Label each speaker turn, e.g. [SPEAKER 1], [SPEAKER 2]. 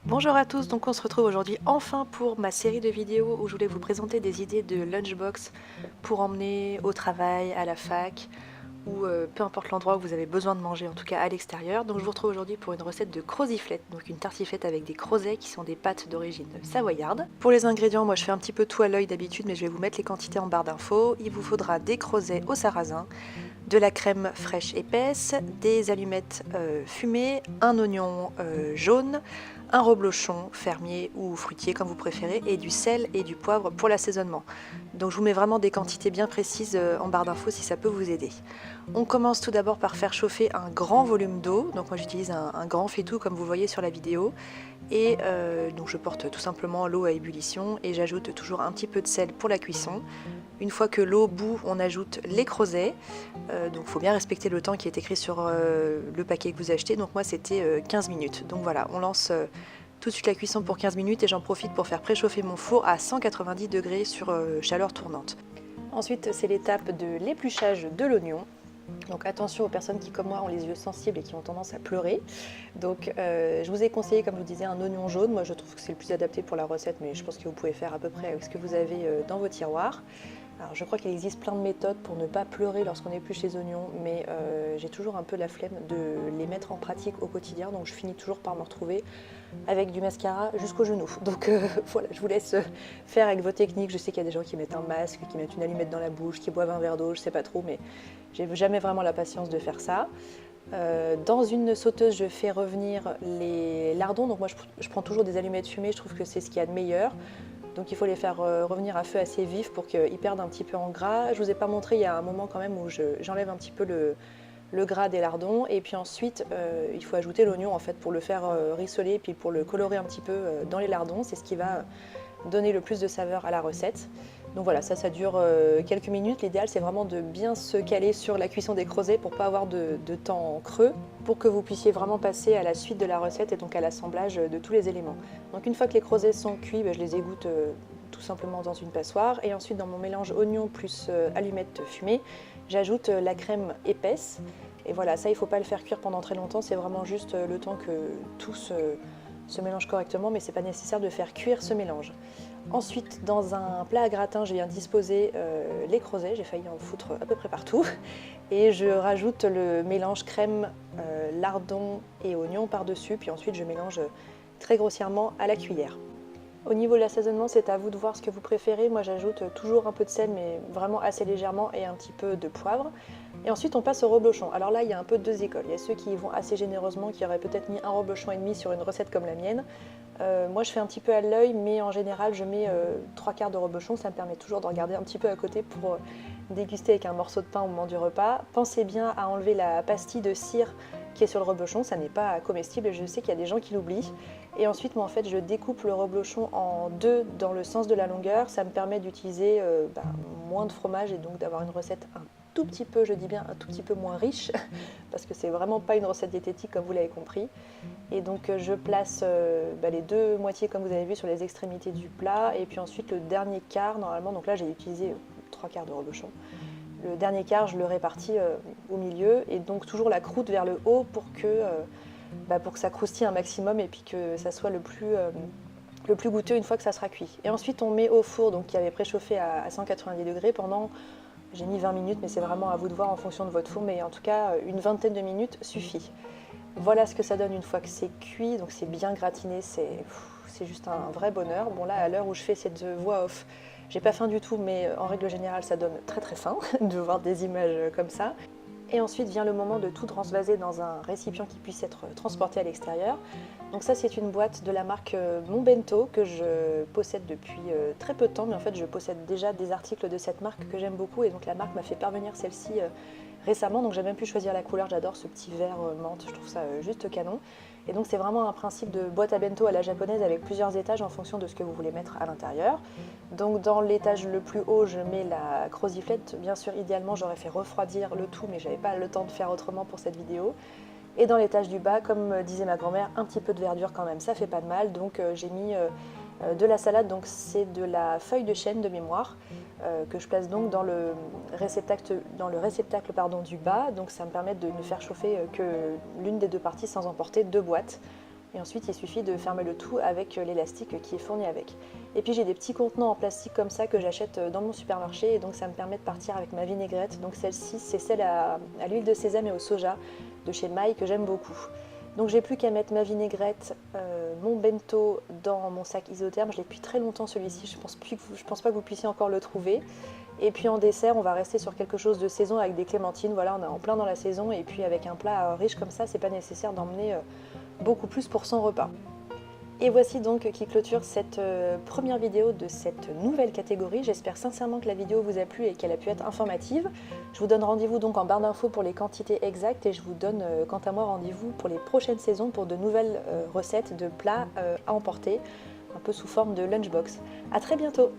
[SPEAKER 1] Bonjour à tous, donc on se retrouve aujourd'hui enfin pour ma série de vidéos où je voulais vous présenter des idées de lunchbox pour emmener au travail, à la fac ou peu importe l'endroit où vous avez besoin de manger, en tout cas à l'extérieur. Donc je vous retrouve aujourd'hui pour une recette de croziflette, donc une tartiflette avec des crozets qui sont des pâtes d'origine savoyarde. Pour les ingrédients, moi je fais un petit peu tout à l'œil d'habitude, mais je vais vous mettre les quantités en barre d'infos. Il vous faudra des crozets au sarrasin, de la crème fraîche épaisse, des allumettes fumées, un oignon jaune, un reblochon fermier ou fruitier comme vous préférez, et du sel et du poivre pour l'assaisonnement. Donc je vous mets vraiment des quantités bien précises en barre d'infos si ça peut vous aider. On commence tout d'abord par faire chauffer un grand volume d'eau, donc moi j'utilise un grand faitout comme vous voyez sur la vidéo, et donc je porte tout simplement l'eau à ébullition et j'ajoute toujours un petit peu de sel pour la cuisson. Une fois que l'eau bout, on ajoute les crozets, donc il faut bien respecter le temps qui est écrit sur le paquet que vous achetez, donc moi c'était 15 minutes. Donc voilà, on lance tout de suite la cuisson pour 15 minutes et j'en profite pour faire préchauffer mon four à 190 degrés sur chaleur tournante. Ensuite c'est l'étape de l'épluchage de l'oignon. Donc attention aux personnes qui comme moi ont les yeux sensibles et qui ont tendance à pleurer. Donc je vous ai conseillé, comme je vous disais, un oignon jaune. Moi je trouve que c'est le plus adapté pour la recette, mais je pense que vous pouvez faire à peu près avec ce que vous avez dans vos tiroirs. Alors je crois qu'il existe plein de méthodes pour ne pas pleurer lorsqu'on épluche les oignons, mais j'ai toujours un peu la flemme de les mettre en pratique au quotidien, donc je finis toujours par me retrouver avec du mascara jusqu'aux genoux. Donc voilà, je vous laisse faire avec vos techniques. Je sais qu'il y a des gens qui mettent un masque, qui mettent une allumette dans la bouche, qui boivent un verre d'eau, je sais pas trop, mais j'ai jamais vraiment la patience de faire ça. Dans une sauteuse, je fais revenir les lardons. Donc moi je prends toujours des allumettes fumées, je trouve que c'est ce qu'il y a de meilleur. Donc il faut les faire revenir à feu assez vif pour qu'ils perdent un petit peu en gras. Je ne vous ai pas montré, il y a un moment quand même où j'enlève un petit peu le gras des lardons. Et puis ensuite, il faut ajouter l'oignon en fait pour le faire rissoler et puis pour le colorer un petit peu dans les lardons. C'est ce qui va donner le plus de saveur à la recette. Donc voilà, ça dure quelques minutes. L'idéal, c'est vraiment de bien se caler sur la cuisson des crozets pour ne pas avoir de temps creux, pour que vous puissiez vraiment passer à la suite de la recette et donc à l'assemblage de tous les éléments. Donc une fois que les crozets sont cuits, je les égoutte tout simplement dans une passoire. Et ensuite, dans mon mélange oignon plus allumettes fumées, j'ajoute la crème épaisse. Et voilà, ça, il ne faut pas le faire cuire pendant très longtemps, c'est vraiment juste le temps que tout se mélange correctement, mais ce n'est pas nécessaire de faire cuire ce mélange. Ensuite, dans un plat à gratin, je viens disposer les crozets, j'ai failli en foutre à peu près partout, et je rajoute le mélange crème, lardon et oignon par-dessus, puis ensuite je mélange très grossièrement à la cuillère. Au niveau de l'assaisonnement, c'est à vous de voir ce que vous préférez. Moi, j'ajoute toujours un peu de sel, mais vraiment assez légèrement, et un petit peu de poivre. Et ensuite, on passe au reblochon. Alors là, il y a un peu deux écoles. Il y a ceux qui y vont assez généreusement, qui auraient peut-être mis un reblochon et demi sur une recette comme la mienne. Moi, je fais un petit peu à l'œil, mais en général, je mets 3/4 de reblochon. Ça me permet toujours de regarder un petit peu à côté pour déguster avec un morceau de pain au moment du repas. Pensez bien à enlever la pastille de cire qui est sur le reblochon, ça n'est pas comestible et je sais qu'il y a des gens qui l'oublient. Et ensuite, moi en fait, je découpe le reblochon en deux dans le sens de la longueur. Ça me permet d'utiliser moins de fromage et donc d'avoir une recette un tout petit peu, je dis bien un tout petit peu moins riche, parce que c'est vraiment pas une recette diététique comme vous l'avez compris. Et donc je place les deux moitiés comme vous avez vu sur les extrémités du plat, et puis ensuite le dernier quart normalement, donc là j'ai utilisé 3/4 de reblochon. Le dernier quart, je le répartis au milieu et donc toujours la croûte vers le haut pour que ça croustille un maximum et puis que ça soit le plus goûteux une fois que ça sera cuit. Et ensuite, on met au four donc, qui avait préchauffé à 190 degrés pendant, j'ai mis 20 minutes, mais c'est vraiment à vous de voir en fonction de votre four, mais en tout cas, une vingtaine de minutes suffit. Voilà ce que ça donne une fois que c'est cuit, donc c'est bien gratiné, c'est juste un vrai bonheur. Bon là, à l'heure où je fais cette voix off, j'ai pas faim du tout, mais en règle générale, ça donne très très faim de voir des images comme ça. Et ensuite vient le moment de tout transvaser dans un récipient qui puisse être transporté à l'extérieur. Donc ça, c'est une boîte de la marque Mon Bento que je possède depuis très peu de temps, mais en fait je possède déjà des articles de cette marque que j'aime beaucoup et donc la marque m'a fait parvenir celle-ci récemment, donc j'ai même pu choisir la couleur, j'adore ce petit vert menthe, je trouve ça juste canon. Et donc c'est vraiment un principe de boîte à bento à la japonaise avec plusieurs étages en fonction de ce que vous voulez mettre à l'intérieur. Donc dans l'étage le plus haut, je mets la croziflette. Bien sûr, idéalement, j'aurais fait refroidir le tout, mais j'avais pas le temps de faire autrement pour cette vidéo. Et dans l'étage du bas, comme disait ma grand-mère, un petit peu de verdure quand même, ça fait pas de mal. Donc j'ai mis de la salade, donc c'est de la feuille de chêne de mémoire que je place donc dans le réceptacle, du bas. Donc ça me permet de ne faire chauffer que l'une des deux parties sans emporter deux boîtes. Et ensuite il suffit de fermer le tout avec l'élastique qui est fourni avec. Et puis j'ai des petits contenants en plastique comme ça que j'achète dans mon supermarché et donc ça me permet de partir avec ma vinaigrette. Donc celle-ci c'est celle à l'huile de sésame et au soja de chez Maille que j'aime beaucoup. Donc j'ai plus qu'à mettre ma vinaigrette, mon bento dans mon sac isotherme. Je l'ai depuis très longtemps celui-ci, je pense pas que vous puissiez encore le trouver. Et puis en dessert, on va rester sur quelque chose de saison avec des clémentines. Voilà, on est en plein dans la saison et puis avec un plat riche comme ça, c'est pas nécessaire d'emmener beaucoup plus pour son repas. Et voici donc qui clôture cette première vidéo de cette nouvelle catégorie. J'espère sincèrement que la vidéo vous a plu et qu'elle a pu être informative. Je vous donne rendez-vous donc en barre d'infos pour les quantités exactes et je vous donne quant à moi rendez-vous pour les prochaines saisons pour de nouvelles recettes de plats à emporter, un peu sous forme de lunchbox. A très bientôt!